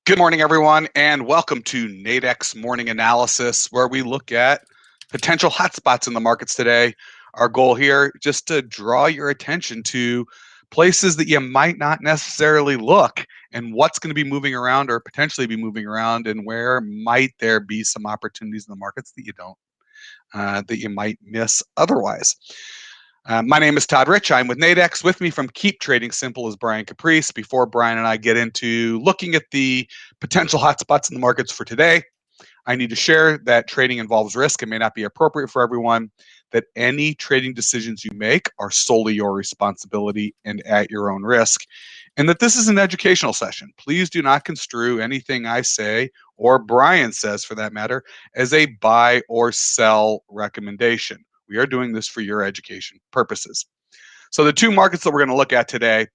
Good morning, everyone, and welcome to Nadex Morning Analysis, where we look at potential hotspots in the markets today. Our goal here just to draw your attention to places that you might not necessarily look and what's going to be moving around or potentially be moving around, and where might there be some opportunities in the markets that you might miss otherwise. My name is Todd Rich. I'm with Nadex. With me from Keep Trading Simple is Brian Caprice. Before Brian and I get into looking at the potential hotspots in the markets for today, I need to share that trading involves risk and may not be appropriate for everyone, that any trading decisions you make are solely your responsibility and at your own risk, and that this is an educational session. Please do not construe anything I say, or Brian says for that matter, as a buy or sell recommendation. We are doing this for your education purposes. So the two markets that we're going to look at today,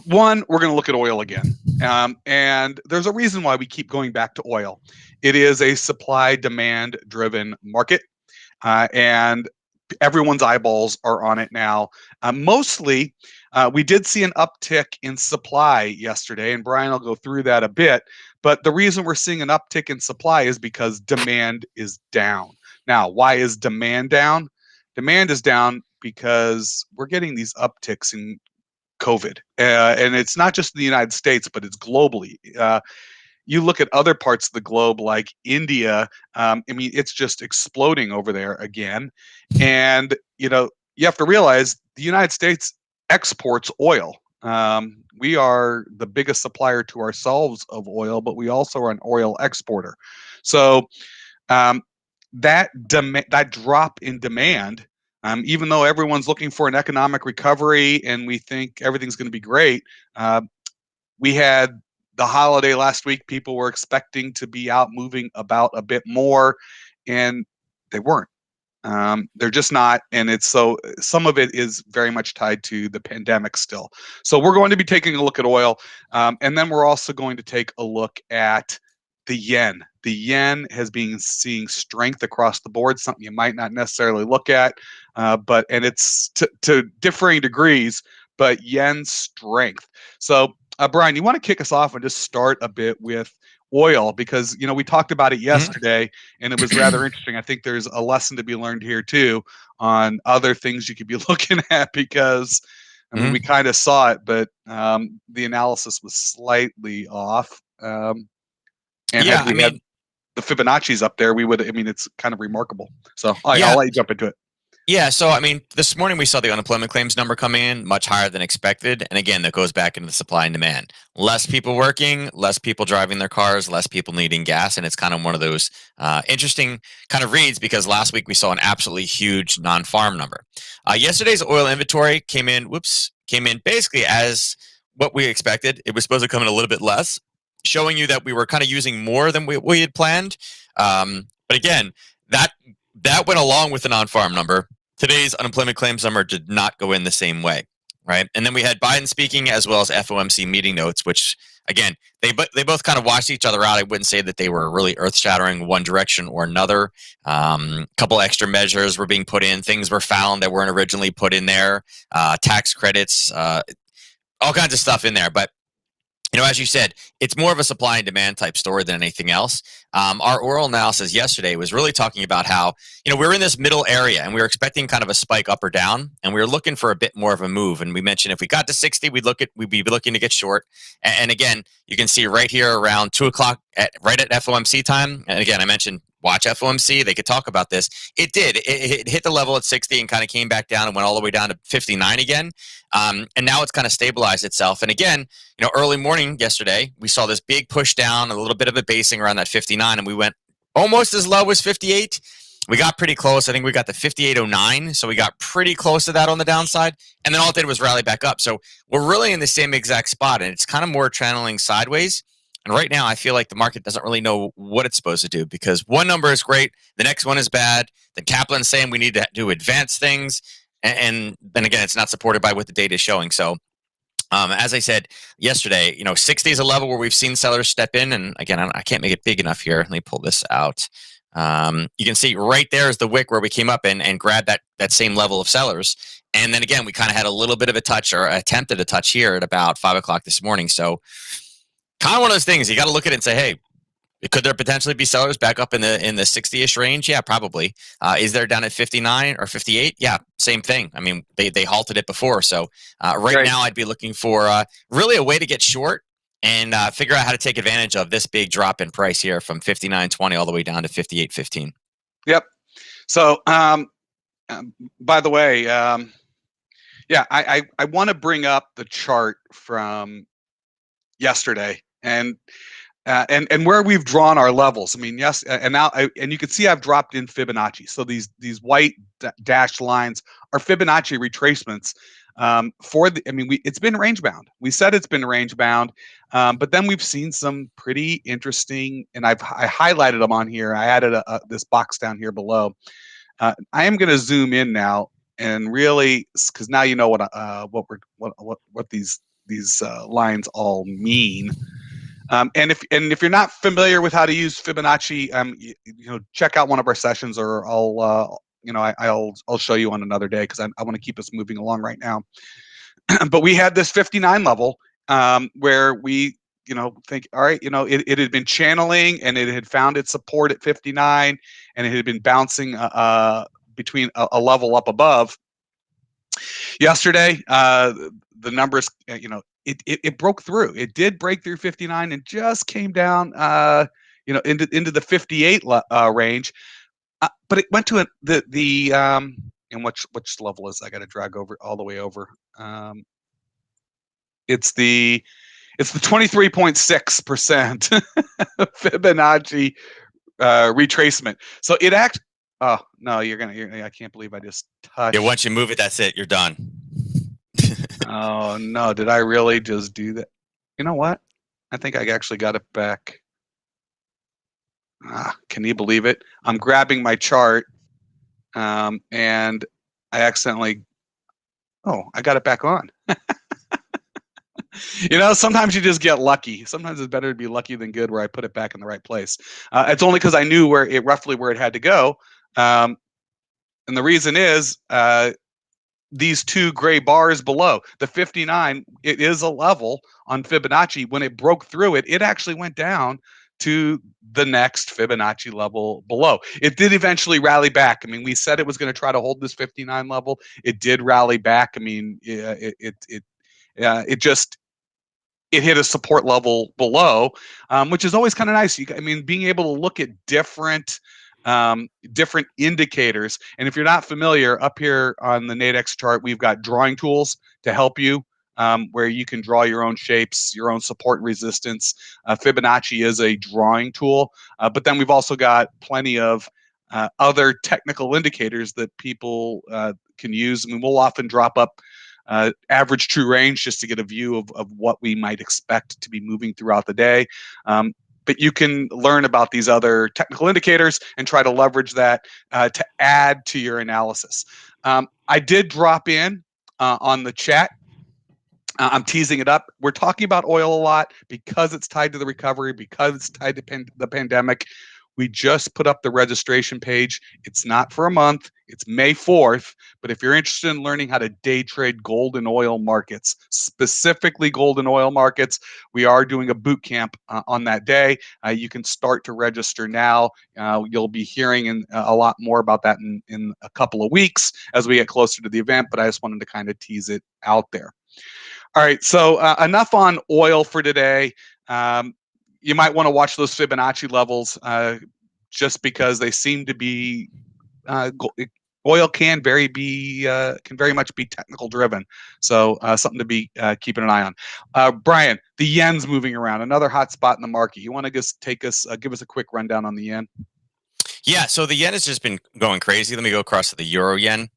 one, we're going to look at oil again. And there's a reason why we keep going back to oil. It is a supply-demand driven market, and everyone's eyeballs are on it now. Mostly, we did see an uptick in supply yesterday, and Brian will go through that a bit. But the reason we're seeing an uptick in supply is because demand is down. Now, why is demand down? Demand is down because we're getting these upticks in COVID. And it's not just in the United States, but it's globally. You look at other parts of the globe like India, I mean, it's just exploding over there again. And, you have to realize the United States exports oil. We are the biggest supplier to ourselves of oil, but we also are an oil exporter. So that drop in demand, even though everyone's looking for an economic recovery and we think everything's going to be great, we had the holiday last week. People were expecting to be out moving about a bit more, and they weren't. They're just not, and some of it is very much tied to the pandemic still. So we're going to be taking a look at oil, and then we're also going to take a look at the yen. The yen has been seeing strength across the board, something you might not necessarily look at, and it's to differing degrees, but yen strength. So, Brian, you want to kick us off and just start a bit with oil, because we talked about it yesterday, and it was rather interesting. I think there's a lesson to be learned here too on other things you could be looking at, because I mean we kind of saw it, but the analysis was slightly off. And had we had the Fibonacci's up there, we would. I mean, it's kind of remarkable. So I'll let you jump into it. Yeah, so I mean, this morning we saw the unemployment claims number come in much higher than expected. And again, that goes back into the supply and demand. Less people working, less people driving their cars, less people needing gas. And it's kind of one of those interesting kind of reads, because last week we saw an absolutely huge non-farm number. Yesterday's oil inventory came in basically as what we expected. It was supposed to come in a little bit less, showing you that we were kind of using more than we had planned. But again, that went along with the non-farm number. Today's unemployment claims number did not go in the same way, right? And then we had Biden speaking, as well as FOMC meeting notes, which, again, they both kind of washed each other out. I wouldn't say that they were really earth-shattering one direction or another. Couple extra measures were being put in. Things were found that weren't originally put in there. Tax credits, all kinds of stuff in there. But as you said, it's more of a supply and demand type story than anything else. Our oral analysis yesterday was really talking about how, we're in this middle area and we were expecting kind of a spike up or down, and we were looking for a bit more of a move. And we mentioned if we got to 60, we'd be looking to get short. And again, you can see right here around 2:00 right at FOMC time. And again, I mentioned watch FOMC. They could talk about this. It did. It hit the level at 60 and kind of came back down and went all the way down to 59 again. And now it's kind of stabilized itself. And again, early morning yesterday, we saw this big push down, a little bit of a basing around that 59, and we went almost as low as 58. We got pretty close. I think we got the 58.09, so we got pretty close to that on the downside. And then all it did was rally back up. So we're really in the same exact spot, and it's kind of more channeling sideways. And right now, I feel like the market doesn't really know what it's supposed to do, because one number is great, the next one is bad. Then Kaplan's saying we need to do advanced things, and then again, it's not supported by what the data is showing. So, as I said yesterday, 60 is a level where we've seen sellers step in, and again, I can't make it big enough here. Let me pull this out. You can see right there is the wick where we came up and grabbed that same level of sellers. And then again, we kind of had a little bit of a touch or attempted a touch here at about 5 o'clock this morning. So kind of one of those things you got to look at it and say, hey, could there potentially be sellers back up in the 60-ish range? Yeah, probably. Is there down at 59 or 58? Yeah, same thing. I mean, they halted it before. So right now I'd be looking for really a way to get short and figure out how to take advantage of this big drop in price here from 59.20 all the way down to 58.15. Yep. So by the way, yeah, I want to bring up the chart from yesterday and where we've drawn our levels. I mean, yes, and now and you can see I've dropped in Fibonacci. So these white dashed lines are Fibonacci retracements for the. I mean, it's been range bound. We said it's been range bound, but then we've seen some pretty interesting, and I highlighted them on here. I added this box down here below. I am going to zoom in now and really, because now you know what these lines all mean. And if you're not familiar with how to use Fibonacci, check out one of our sessions, or I'll show you on another day, because I want to keep us moving along right now. But we had this 59 level where we think, all right, it had been channeling and it had found its support at 59, and it had been bouncing between a level up above. Yesterday, the numbers, it broke through. It did break through 59 and just came down, into the 58 range. But it went to and which level is I got to drag over all the way over. It's the 23.6% Fibonacci retracement. So it acts. Oh no, I can't believe I just touched. Yeah, once you move it, that's it. You're done. Oh no, did I really just do that? You know what? I think I actually got it back. Can you believe it? I'm grabbing my chart, and I accidentally. Oh, I got it back on. Sometimes you just get lucky. Sometimes it's better to be lucky than good, where I put it back in the right place. It's only because I knew roughly where it had to go. And the reason is these two gray bars below the 59, it is a level on Fibonacci. When it broke through it, it actually went down to the next Fibonacci level below. It did eventually rally back. I mean, we said it was going to try to hold this 59 level. It did rally back. I mean, it hit a support level below, which is always kind of nice. Being able to look at different indicators. And if you're not familiar, up here on the Nadex chart, we've got drawing tools to help you, where you can draw your own shapes, your own support and resistance. Fibonacci is a drawing tool, but then we've also got plenty of other technical indicators that people can use. I mean, we'll often drop up average true range just to get a view of what we might expect to be moving throughout the day. But you can learn about these other technical indicators and try to leverage that to add to your analysis. I did drop in on the chat. I'm teasing it up. We're talking about oil a lot because it's tied to the recovery, because it's tied to the pandemic. We just put up the registration page. It's not for a month. It's May 4th. But if you're interested in learning how to day trade gold and oil markets, specifically gold and oil markets, we are doing a boot camp on that day. You can start to register now. You'll be hearing a lot more about that in a couple of weeks as we get closer to the event. But I just wanted to kind of tease it out there. All right. So enough on oil for today. You might want to watch those Fibonacci levels just because they seem to be oil can very much be technical driven. So something to be keeping an eye on. Brian, the yen's moving around, another hot spot in the market. You want to just give us a quick rundown on the yen? Yeah, so the yen has just been going crazy. Let me go across to the euro yen.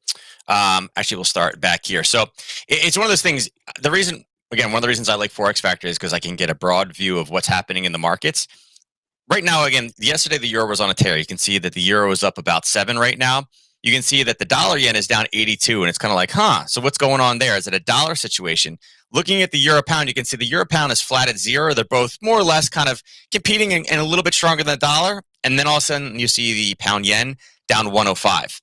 Actually, we'll start back here. So it's one of those things. One of the reasons I like Forex Factor is because I can get a broad view of what's happening in the markets. Right now, again, yesterday the euro was on a tear. You can see that the euro is up about 7 right now. you can see that the dollar yen is down 82, and it's kind of like, huh, so what's going on there? Is it a dollar situation? Looking at the euro pound, you can see the euro pound is flat at zero. They're both more or less kind of competing and a little bit stronger than the dollar. And then all of a sudden, you see the pound yen down 105.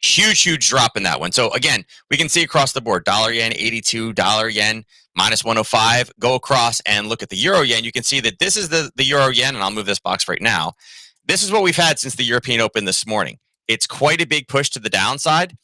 Huge drop in that one. So again, we can see across the board, dollar yen 82, dollar yen minus 105. Go across and look at the euro yen. You can see that this is the euro yen, and I'll move this box right now. This is what we've had since the European Open this morning. It's quite a big push to the downside,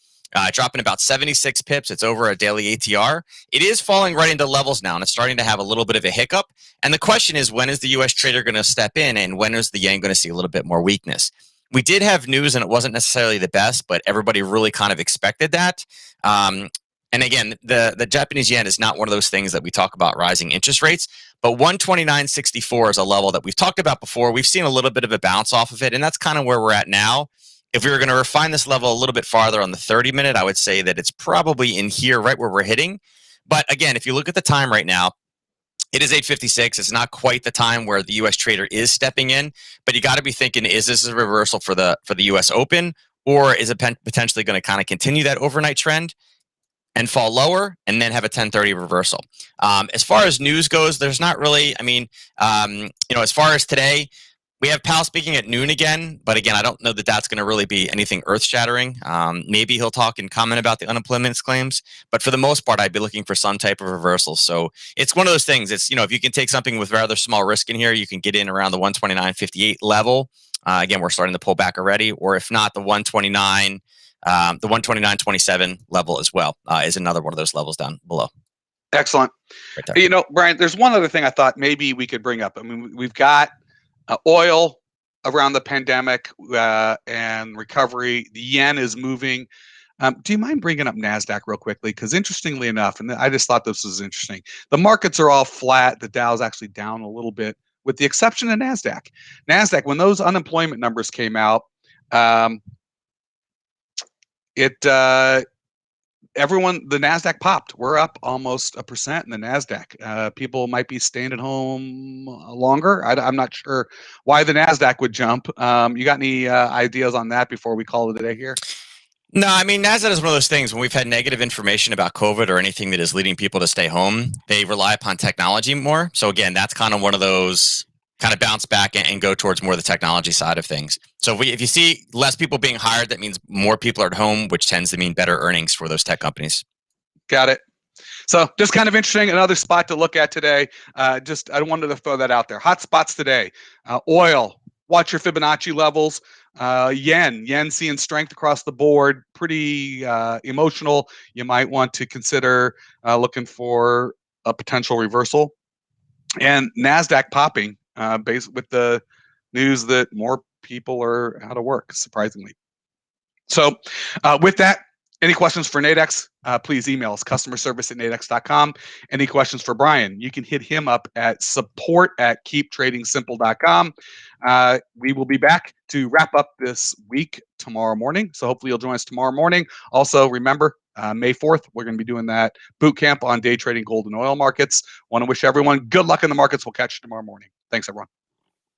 dropping about 76 pips. It's over a daily ATR. It is falling right into levels now, and it's starting to have a little bit of a hiccup. And the question is, when is the U.S. trader going to step in, and when is the yen going to see a little bit more weakness? We did have news, and it wasn't necessarily the best, but everybody really kind of expected that. And again, the Japanese yen is not one of those things that we talk about rising interest rates, but 129.64 is a level that we've talked about before. We've seen a little bit of a bounce off of it, and that's kind of where we're at now. If we were going to refine this level a little bit farther on the 30-minute, I would say that it's probably in here, right where we're hitting. But again, if you look at the time right now, it is 8:56. It's not quite the time where the U.S. trader is stepping in, but you got to be thinking: is this a reversal for the U.S. Open, or is it potentially going to kind of continue that overnight trend and fall lower, and then have a 10:30 reversal? As far as news goes, there's not really. I mean, as far as today, we have Powell speaking at noon again, but again, I don't know that that's going to really be anything earth-shattering. Maybe he'll talk and comment about the unemployment claims, but for the most part, I'd be looking for some type of reversal. So it's one of those things. It's, if you can take something with rather small risk in here, you can get in around the 129.58 level. Again, we're starting to pull back already, or if not, the 129, the 129.27 level as well is another one of those levels down below. Excellent. Right, Brian, there's one other thing I thought maybe we could bring up. I mean, we've got oil around the pandemic and recovery. The yen is moving. Do you mind bringing up NASDAQ real quickly? Because interestingly enough, and I just thought this was interesting, the markets are all flat. The Dow's actually down a little bit, with the exception of NASDAQ. NASDAQ, when those unemployment numbers came out, the NASDAQ popped. We're up almost 1% in the NASDAQ. People might be staying at home longer. I'm not sure why the NASDAQ would jump. You got any ideas on that before we call it a day here? No, I mean, NASDAQ is one of those things when we've had negative information about COVID or anything that is leading people to stay home, they rely upon technology more. So again, that's kind of one of those kind of bounce back and go towards more the technology side of things. So if you see less people being hired, that means more people are at home, which tends to mean better earnings for those tech companies. Got it. So just kind of interesting, another spot to look at today. I wanted to throw that out there. Hot spots today. Oil, watch your Fibonacci levels. Yen seeing strength across the board, pretty emotional. You might want to consider looking for a potential reversal. And NASDAQ popping based with the news that more people are out of work, surprisingly. So with that, any questions for Nadex, please email us, customerservice@nadex.com. Any questions for Brian, you can hit him up at support@keeptradingsimple.com. We will be back to wrap up this week tomorrow morning. So hopefully you'll join us tomorrow morning. Also, remember, May 4th, we're going to be doing that boot camp on day trading gold and oil markets. Want to wish everyone good luck in the markets. We'll catch you tomorrow morning. Thanks, everyone.